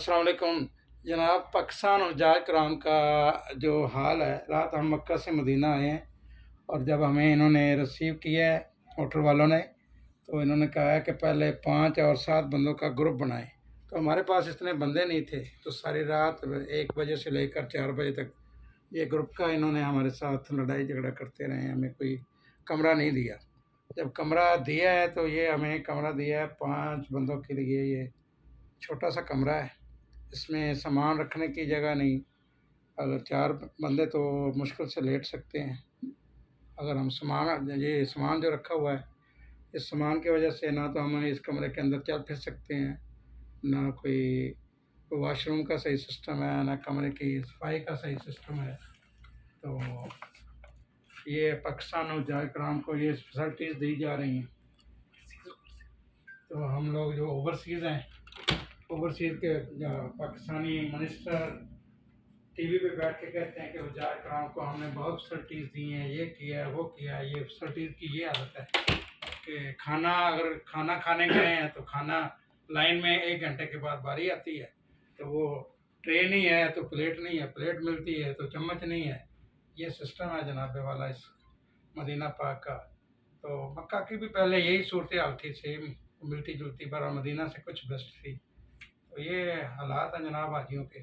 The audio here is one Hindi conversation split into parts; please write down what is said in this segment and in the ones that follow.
अस्सलाम वालेकुम जनाब। पाकिस्तान और हज्जाज कराम का जो हाल है, रात हम मक्का से मदीना आए हैं और जब हमें इन्होंने रिसीव किया है होटल वालों ने, तो इन्होंने कहा है कि पहले 5 और 7 बंदों का ग्रुप बनाएं। तो हमारे पास इतने बंदे नहीं थे, तो सारी रात 1 बजे से लेकर 4 बजे तक ये ग्रुप का इन्होंने हमारे साथ लड़ाई झगड़ा करते रहे। हमें कोई कमरा नहीं दिया। जब कमरा दिया है तो ये हमें कमरा दिया है 5 बंदों के लिए। ये छोटा सा कमरा है, इसमें सामान रखने की जगह नहीं। अगर 4 बंदे तो मुश्किल से लेट सकते हैं। अगर हम ये सामान जो रखा हुआ है, इस सामान की वजह से ना तो हम इस कमरे के अंदर चल फिर सकते हैं, ना कोई वॉशरूम का सही सिस्टम है, ना कमरे की सफाई का सही सिस्टम है। तो ये पाकिस्तान और हज्जाज कराम को ये फैसिलिटीज़ दी जा रही हैं। तो हम लोग जो ओवरसीज़ हैं, ओवरसीज़ के पाकिस्तानी मिनिस्टर टीवी पे बैठ के कहते हैं कि हज्जाज कराम को हमने बहुत फैसिलिटीज़ दी हैं, ये किया है वो किया है। ये फैसिलिटीज़ की ये आदत है कि अगर खाना खाने गए हैं तो खाना लाइन में 1 घंटे के बाद बारी आती है, तो वो ट्रे नहीं है तो प्लेट नहीं है, प्लेट मिलती है तो चम्मच नहीं है। ये सिस्टम है जनाब वाला इस मदीना पाक का। तो मक्का की भी पहले यही सूरत हाल थी, सेम मिलती जुलती, पर मदीना से कुछ बेस्ट थी। तो ये हालात हैं जनाब हाजियों के।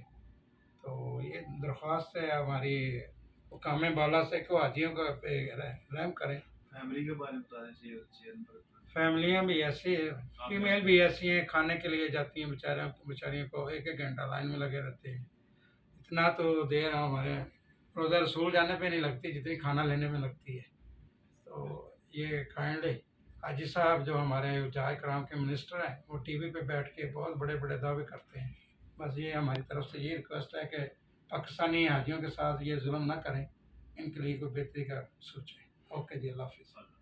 तो ये दरख्वास्त है हमारी हुकाम बाला से कि हाजियों का पे रहम करें। फैमिली के बारे में बता दें। फैमिलियाँ भी ऐसी है, फीमेल भी ऐसी हैं, खाने के लिए जाती हैं बेचारियों को 1-1 घंटा लाइन में लगे रहते हैं। इतना तो देर हमारे रोज़ा रसूल जाने पे नहीं लगती जितनी खाना लेने में लगती है। तो ये काइंडली हाजी साहब जो हमारे हज्जाज कराम के मिनिस्टर हैं, वो टीवी पे बैठ के बहुत बड़े बड़े दावे करते हैं। बस ये हमारी तरफ से ये रिक्वेस्ट है कि पाकिस्तानी हाजियों के साथ ये जुल्म ना करें, इनके लिए कोई बेहतरी का सोचें। ओके जी, अल्लाह हाफिज़।